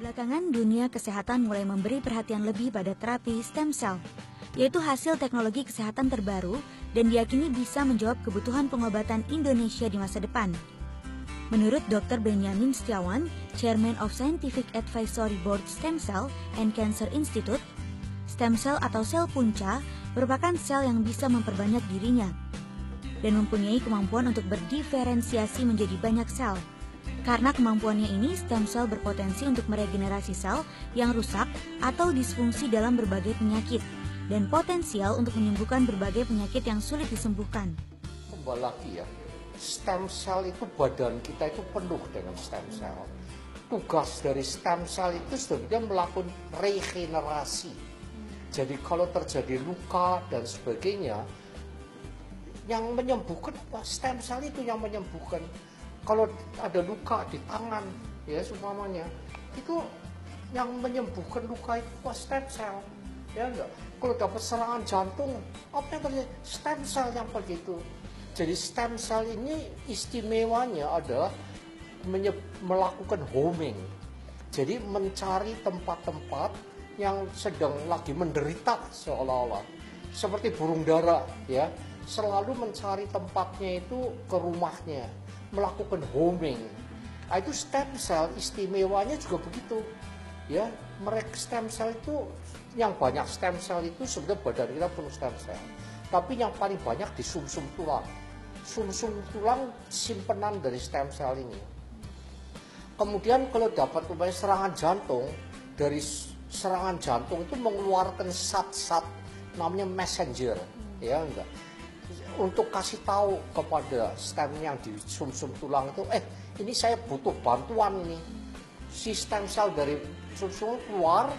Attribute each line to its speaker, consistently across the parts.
Speaker 1: Belakangan, dunia kesehatan mulai memberi perhatian lebih pada terapi stem cell, yaitu hasil teknologi kesehatan terbaru dan diyakini bisa menjawab kebutuhan pengobatan Indonesia di masa depan. Menurut Dr. Benyamin Setiawan, Chairman of Scientific Advisory Board Stem Cell and Cancer Institute, stem cell atau sel punca merupakan sel yang bisa memperbanyak dirinya dan mempunyai kemampuan untuk berdiferensiasi menjadi banyak sel. Karena kemampuannya ini, stem cell berpotensi untuk meregenerasi sel yang rusak atau disfungsi dalam berbagai penyakit dan potensial untuk menyembuhkan berbagai penyakit yang sulit disembuhkan.
Speaker 2: Kembali lagi ya, stem cell itu badan kita itu penuh dengan stem cell. Tugas dari stem cell itu sebenarnya melakukan regenerasi. Jadi kalau terjadi luka dan sebagainya, yang menyembuhkan stem cell itu yang menyembuhkan. Kalau ada luka di tangan, ya seumpamanya, itu yang menyembuhkan luka itu stem cell, ya enggak. Kalau dapat serangan jantung, apa yang terjadi? Stem cell yang begitu. Jadi stem cell ini istimewanya adalah melakukan homing. Jadi mencari tempat-tempat yang sedang lagi menderita seolah-olah. Seperti burung dara, ya, selalu mencari tempatnya itu ke rumahnya, melakukan homing. Nah, itu stem cell istimewanya juga begitu. Ya, mereka stem cell itu yang banyak stem cell itu sebenarnya badan kita penuh stem cell. Tapi yang paling banyak di sumsum tulang. Sumsum tulang simpenan dari stem cell ini. Kemudian kalau dapat serangan jantung, dari serangan jantung itu mengeluarkan zat-zat namanya messenger, ya enggak. Untuk kasih tahu kepada stem yang di sumsum tulang itu, ini saya butuh bantuan ini. Si stem cell dari sumsum keluar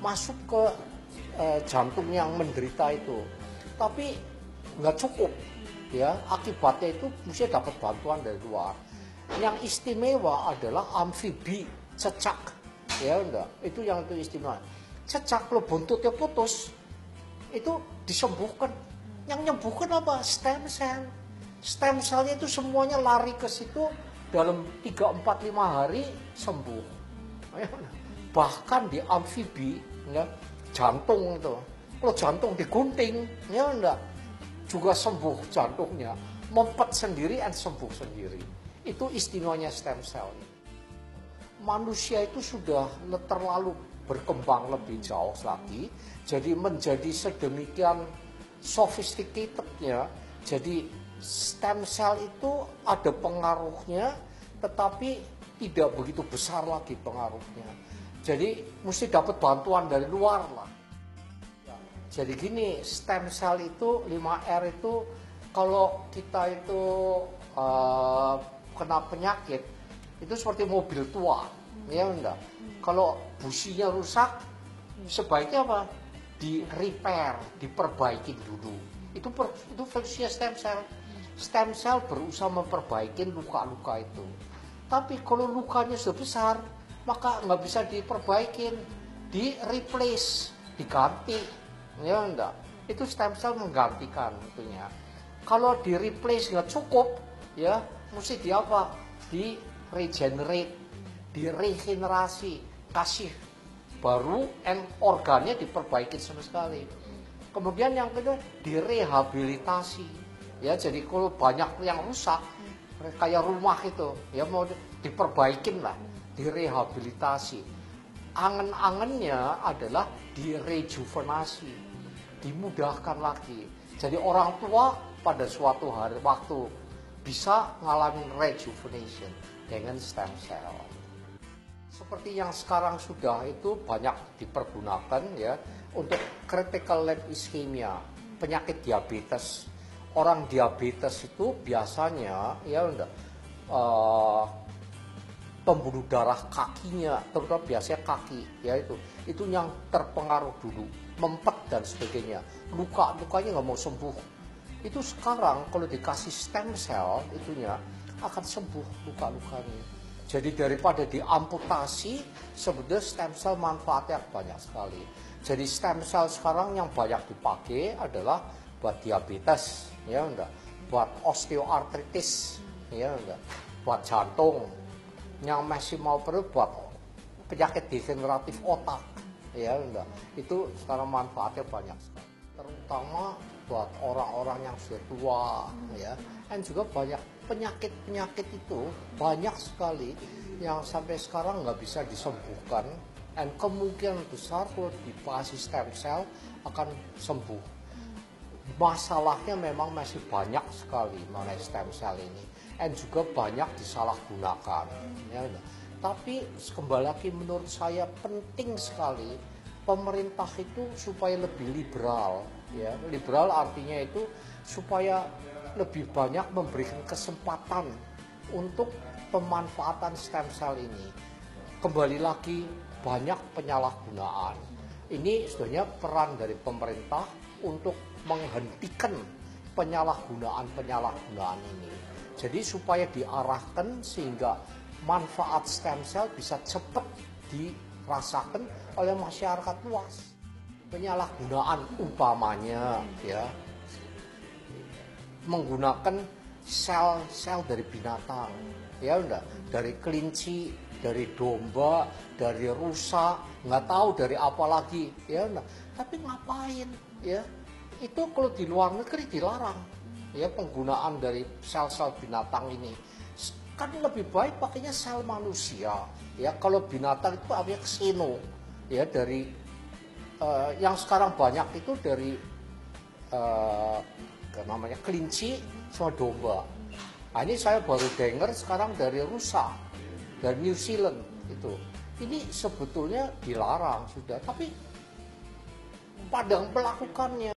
Speaker 2: masuk ke jantung yang menderita itu. Tapi nggak cukup, ya. Akibatnya itu mesti dapat bantuan dari luar. Yang istimewa adalah amfibi, cecak, ya enggak. Itu yang itu istimewa. Cecak kalau buntutnya putus, itu disembuhkan. Yang nyembuhkan apa? Stem cell. Stem cellnya itu semuanya lari ke situ dalam 3, 4, 5 hari sembuh. Bahkan di amfibi, ya, jantung itu. Kalau jantung digunting, ya enggak, juga sembuh jantungnya. Mempet sendiri dan sembuh sendiri. Itu istimewanya stem cell. Manusia itu sudah terlalu berkembang lebih jauh lagi. Jadi menjadi sedemikian sophisticatednya, jadi stem cell itu ada pengaruhnya, tetapi tidak begitu besar lagi pengaruhnya. Jadi mesti dapat bantuan dari luar lah. Jadi gini, stem cell itu 5R itu kalau kita itu kena penyakit, itu seperti mobil tua, ya enggak. Kalau businya rusak, sebaiknya apa? Di repair, diperbaiki dulu. Itu fungsinya stem cell. Stem cell berusaha memperbaiki luka-luka itu. Tapi kalau lukanya sudah besar, maka nggak bisa diperbaikin, di replace, diganti, ya enggak. Itu stem cell menggantikan tentunya. Kalau di replace nggak cukup, ya mesti di apa? Di regenerate, di regenerasi, kasih baru, organnya diperbaiki sama sekali. Kemudian yang kedua direhabilitasi, ya. Jadi kalau banyak yang rusak kayak rumah itu, ya mau diperbaikin lah, direhabilitasi. Angen-angennya adalah direjuvenasi, dimudahkan lagi. Jadi orang tua pada suatu hari waktu bisa ngalamin rejuvenation dengan stem cell. Seperti yang sekarang sudah itu banyak dipergunakan, ya, untuk critical limb ischemia, penyakit diabetes. Orang diabetes itu biasanya, ya enggak, pembuluh darah kakinya, terutama biasanya kaki, ya itu yang terpengaruh dulu, mempet dan sebagainya. Lukanya nggak mau sembuh. Itu sekarang kalau dikasih stem cell itunya akan sembuh luka-lukanya. Jadi daripada diamputasi, sebetulnya stem cell manfaatnya banyak sekali. Jadi stem cell sekarang yang banyak dipakai adalah buat diabetes, ya enggak, buat osteoartritis, ya enggak, buat jantung. Yang masih mau perlu buat penyakit degeneratif otak, ya enggak. Itu sekarang manfaatnya banyak sekali, terutama buat orang-orang yang sudah tua, ya. Dan juga banyak penyakit itu banyak sekali yang sampai sekarang nggak bisa disembuhkan, dan kemungkinan besar kalau dikasih stem cell akan sembuh. Masalahnya memang masih banyak sekali mengenai stem cell ini, dan juga banyak disalahgunakan, ya. Tapi kembali lagi menurut saya penting sekali pemerintah itu supaya lebih liberal, ya. Liberal artinya itu supaya lebih banyak memberikan kesempatan untuk pemanfaatan stem cell ini. Kembali lagi banyak penyalahgunaan. Ini sebenarnya peran dari pemerintah untuk menghentikan penyalahgunaan ini. Jadi supaya diarahkan sehingga manfaat stem cell bisa cepat dirasakan oleh masyarakat luas. Penyalahgunaan umpamanya, ya, menggunakan sel-sel dari binatang, ya enggak, dari kelinci, dari domba, dari rusa, nggak tahu dari apa lagi, ya enggak. Tapi ngapain, ya? Itu kalau di luar negeri dilarang, ya, penggunaan dari sel-sel binatang ini. Kan lebih baik pakainya sel manusia, ya. Kalau binatang itu artinya xeno, ya, dari yang sekarang banyak itu dari namanya kelinci sama domba. Nah, ini saya baru dengar sekarang dari rusa, dari New Zealand itu. Ini sebetulnya dilarang sudah, tapi pada melakukannya,